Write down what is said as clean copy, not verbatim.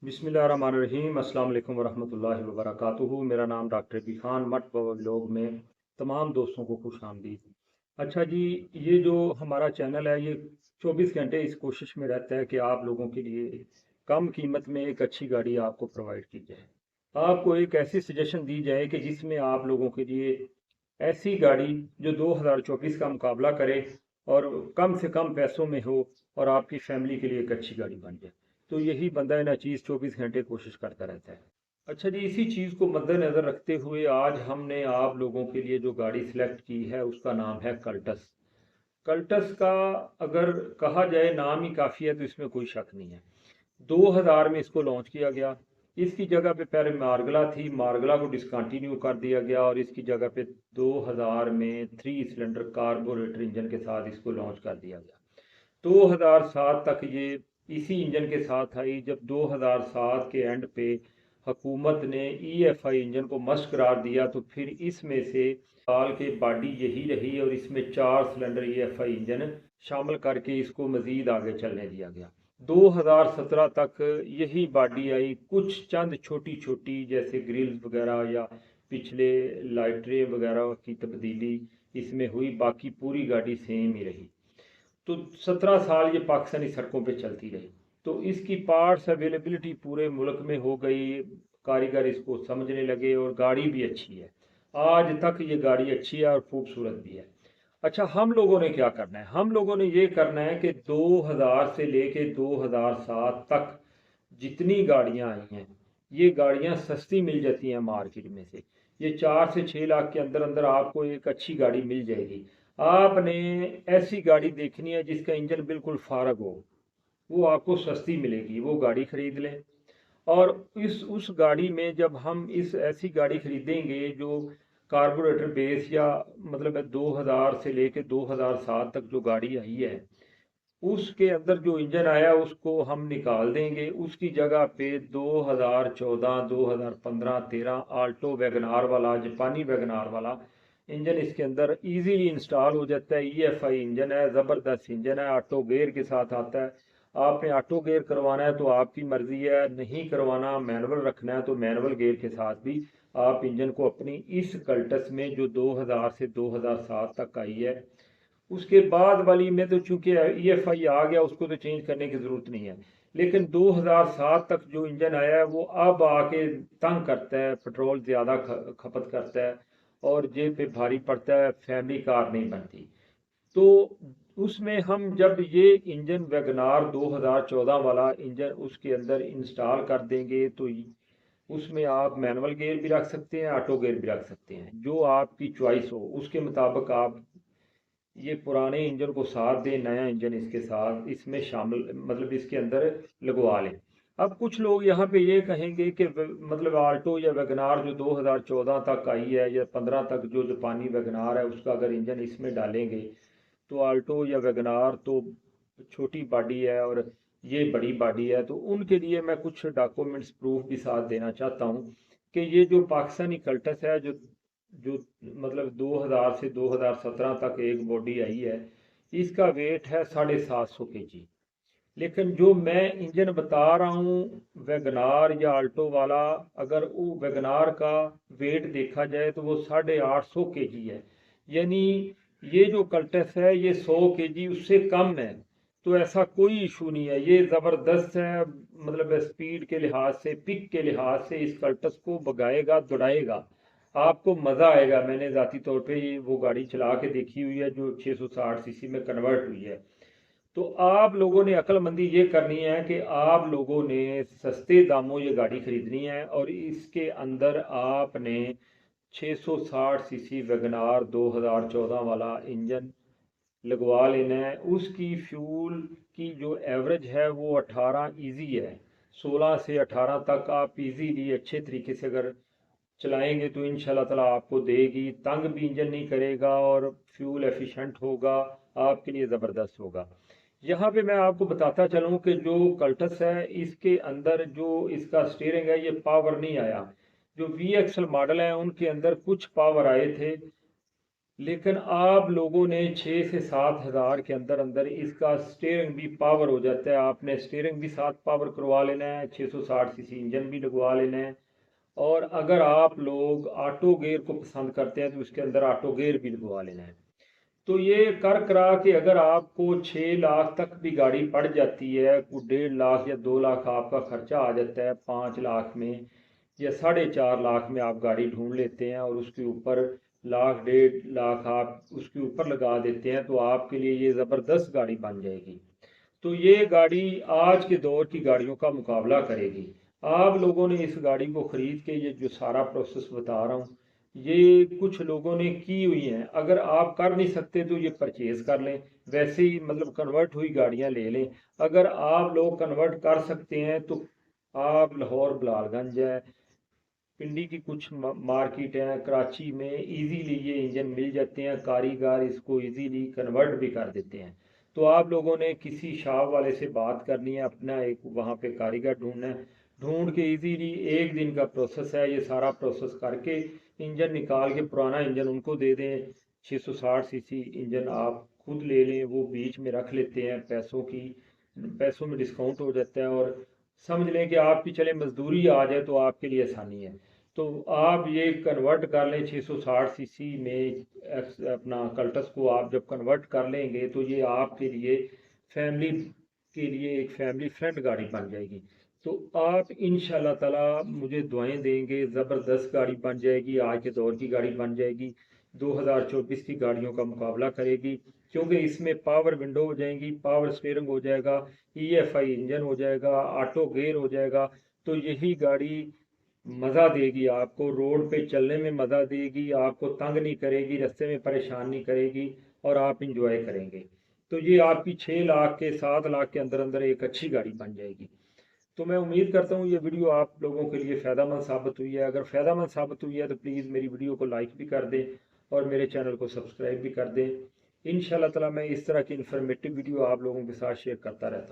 बिस्मिल्लाहिर्रहमानिर्रहीम अस्सलाम वालेकुम वरहमतुल्लाहि वबरकातुहू। मेरा नाम डॉक्टर बी खान मट बाबा व्लॉग में तमाम दोस्तों को खुश आमदीद। अच्छा जी, ये जो हमारा चैनल है ये 24 घंटे इस कोशिश में रहता है कि आप लोगों के लिए कम कीमत में एक अच्छी गाड़ी आपको प्रोवाइड की जाए। आपको एक ऐसी सजेशन दी जाए कि जिसमें आप लोगों के लिए ऐसी गाड़ी जो 2024 का मुकाबला करे और कम से कम पैसों में हो और आपकी फैमिली के लिए एक अच्छी गाड़ी बन जाए। तो यही बंदा ना चीज़ 24 घंटे कोशिश करता रहता है। अच्छा जी, इसी चीज़ को मद्देनज़र रखते हुए आज हमने आप लोगों के लिए जो गाड़ी सिलेक्ट की है उसका नाम है कल्टस। कल्टस का अगर कहा जाए नाम ही काफ़ी है तो इसमें कोई शक नहीं है। 2000 में इसको लॉन्च किया गया। इसकी जगह पे पहले मार्गला थी, मार्गला को डिसकंटिन्यू कर दिया गया और इसकी जगह पे 2000 में 3 सिलेंडर कार्बोरेटर इंजन के साथ इसको लॉन्च कर दिया गया। 2007 तक ये इसी इंजन के साथ आई। जब 2007 के एंड पे हुकूमत ने ईएफआई इंजन को मस्ट करार दिया तो फिर इसमें से साल के बॉडी यही रही और इसमें 4 सिलेंडर ईएफआई इंजन शामिल करके इसको मज़ीद आगे चलने दिया गया। 2017 तक यही बॉडी आई, कुछ चंद छोटी छोटी जैसे ग्रिल्स वगैरह या पिछले लाइटरें वगैरह की तब्दीली इसमें हुई, बाकी पूरी गाड़ी सेम ही रही। तो 17 साल ये पाकिस्तानी सड़कों पे चलती रही। तो इसकी पार्ट्स अवेलेबिलिटी पूरे मुल्क में हो गई, कारीगर इसको समझने लगे और गाड़ी भी अच्छी है। आज तक ये गाड़ी अच्छी है और खूबसूरत भी है। अच्छा, हम लोगों ने क्या करना है? हम लोगों ने ये करना है कि 2000 से लेके 2007 तक जितनी गाड़ियां आई हैं ये गाड़ियां सस्ती मिल जाती हैं मार्केट में से। ये 4 से 6 लाख के अंदर अंदर आपको एक अच्छी गाड़ी मिल जाएगी। आपने ऐसी गाड़ी देखनी है जिसका इंजन बिल्कुल फारग हो, वो आपको सस्ती मिलेगी, वो गाड़ी खरीद लें। और इस उस गाड़ी में जब हम इस ऐसी गाड़ी खरीदेंगे जो कार्बोरेटर बेस या मतलब है 2000 से लेके 2007 तक जो गाड़ी आई है उसके अंदर जो इंजन आया उसको हम निकाल देंगे। उसकी जगह पे 2014, 2015, 13 आल्टो वैगनार वाला, जापानी वैगनार वाला इंजन इसके अंदर इजीली इंस्टॉल हो जाता है। ईएफआई इंजन है, ज़बरदस्त इंजन है, ऑटो गेयर के साथ आता है। आपने ऑटो गेयर करवाना है तो आपकी मर्जी है, नहीं करवाना मैनुअल रखना है तो मैनुअल गेयर के साथ भी आप इंजन को अपनी इस कल्टस में जो 2000 से 2007 तक आई है। उसके बाद वाली में तो चूंकि ईएफआई आ गया उसको तो चेंज करने की ज़रूरत नहीं है। लेकिन 2007 तक जो इंजन आया है वो अब आके तंग करता है, पेट्रोल ज़्यादा खपत करता है और जेब पे भारी पड़ता है, फैमिली कार नहीं बनती। तो उसमें हम जब ये इंजन वैगनार 2014 वाला इंजन उसके अंदर इंस्टॉल कर देंगे तो उसमें आप मैनुअल गियर भी रख सकते हैं, ऑटो गियर भी रख सकते हैं, जो आपकी चॉइस हो उसके मुताबिक आप ये पुराने इंजन को साथ दें, नया इंजन इसके साथ इसमें शामिल मतलब इसके अंदर लगवा लें। अब कुछ लोग यहाँ पे ये कहेंगे कि मतलब आल्टो या वैगनार जो 2014 तक आई है या 15 तक जो जापानी वैगनार है उसका अगर इंजन इसमें डालेंगे तो आल्टो या वैगनार तो छोटी बॉडी है और ये बड़ी बॉडी है। तो उनके लिए मैं कुछ डॉक्यूमेंट्स प्रूफ भी साथ देना चाहता हूँ कि ये जो पाकिस्तानी कल्टस है जो जो मतलब 2000 से 2017 तक एक बॉडी आई है, इसका वेट है 750 kg। लेकिन जो मैं इंजन बता रहा हूँ वैगनार या आल्टो वाला, अगर वो वैगनार का वेट देखा जाए तो वो 850 kg है। यानी ये जो कल्टस है ये 100 kg उससे कम है। तो ऐसा कोई इशू नहीं है, ये ज़बरदस्त है। मतलब स्पीड के लिहाज से, पिक के लिहाज से इस कल्टस को भगाएगा, दौड़ाएगा, आपको मज़ा आएगा। मैंने ज़ाती तौर पे ये वो गाड़ी चला के देखी हुई है जो 660 सीसी में कन्वर्ट हुई है। तो आप लोगों ने अक्लमंदी ये करनी है कि आप लोगों ने सस्ते दामों ये गाड़ी खरीदनी है और इसके अंदर आपने 660 सीसी वैगनार 2014 वाला इंजन लगवा लेना है। उसकी फ्यूल की जो एवरेज है वो 18 इजी है। 16 से 18 तक आप इजीली अच्छे तरीके से अगर चलाएंगे तो इंशाल्लाह ताला आपको देगी। तंग भी इंजन नहीं करेगा और फ्यूल एफिशिएंट होगा, आपके लिए ज़बरदस्त होगा। यहाँ पे मैं आपको बताता चलूँ कि जो कल्टस है इसके अंदर जो इसका स्टीयरिंग है ये पावर नहीं आया। जो वी एक्सल मॉडल है उनके अंदर कुछ पावर आए थे लेकिन आप लोगों ने 6 से 7 हज़ार के अंदर अंदर इसका स्टीयरिंग भी पावर हो जाता है। आपने स्टीयरिंग भी साथ पावर करवा लेना है, 660 सीसी इंजन भी लगवा लेना है। और अगर आप लोग ऑटो गेयर को पसंद करते हैं तो उसके अंदर ऑटो गेयर भी लगवा लेना है। तो ये कर करा के अगर आपको 6 लाख तक भी गाड़ी पड़ जाती है, कुछ 1.5 लाख या 2 लाख आपका खर्चा आ जाता है, 5 लाख में या 4.5 लाख में आप गाड़ी ढूंढ लेते हैं और उसके ऊपर लाख 1.5 लाख आप उसके ऊपर लगा देते हैं, तो आपके लिए ये ज़बरदस्त गाड़ी बन जाएगी। तो ये गाड़ी आज के दौर की गाड़ियों का मुकाबला करेगी। आप लोगों ने इस गाड़ी को ख़रीद के ये जो सारा प्रोसेस बता रहा हूँ, ये कुछ लोगों ने की हुई हैं। अगर आप कर नहीं सकते तो ये परचेज़ कर लें, वैसे ही मतलब कन्वर्ट हुई गाड़ियाँ ले लें। अगर आप लोग कन्वर्ट कर सकते हैं तो आप लाहौर बिलालगंज है, पिंडी की कुछ मार्केट हैं, कराची में इजीली ये इंजन मिल जाते हैं, कारीगर इसको इजीली कन्वर्ट भी कर देते हैं। तो आप लोगों ने किसी शॉप वाले से बात करनी है, अपना एक वहाँ पे कारीगर ढूंढना है, ढूंढ के इजीली 1 दिन का प्रोसेस है, ये सारा प्रोसेस करके इंजन निकाल के पुराना इंजन उनको दे दें। 660 सीसी इंजन आप खुद ले लें, वो बीच में रख लेते हैं, पैसों में डिस्काउंट हो जाता है। और समझ लें कि आपकी चले मजदूरी आ जाए तो आपके लिए आसानी है। तो आप ये कन्वर्ट कर लें 660 सीसी में, अपना कल्टस को आप जब कन्वर्ट कर लेंगे तो ये आपके लिए फैमिली के लिए एक फैमिली फ्रेंड गाड़ी बन जाएगी। तो आप इंशाल्लाह ताला मुझे दुआएं देंगे, ज़बरदस्त गाड़ी बन जाएगी, आज के दौर की गाड़ी बन जाएगी, 2024 की गाड़ियों का मुकाबला करेगी। क्योंकि इसमें पावर विंडो हो जाएंगी, पावर स्टीयरिंग हो जाएगा, EFI इंजन हो जाएगा, ऑटो गेयर हो जाएगा। तो यही गाड़ी मज़ा देगी आपको, रोड पे चलने में मज़ा देगी, आपको तंग नहीं करेगी, रास्ते में परेशान नहीं करेगी, और आप इंजॉय करेंगे। तो ये आपकी 6 लाख के 7 लाख के अंदर अंदर एक अच्छी गाड़ी बन जाएगी। तो मैं उम्मीद करता हूँ ये वीडियो आप लोगों के लिए फ़ायदेमंद साबित हुई है। अगर फ़ायदेमंद साबित हुई है तो प्लीज़ मेरी वीडियो को लाइक भी कर दें और मेरे चैनल को सब्सक्राइब भी कर दें। इंशाल्लाह ताला मैं इस तरह की इन्फॉर्मेटिव वीडियो आप लोगों के साथ शेयर करता रहता हूँ।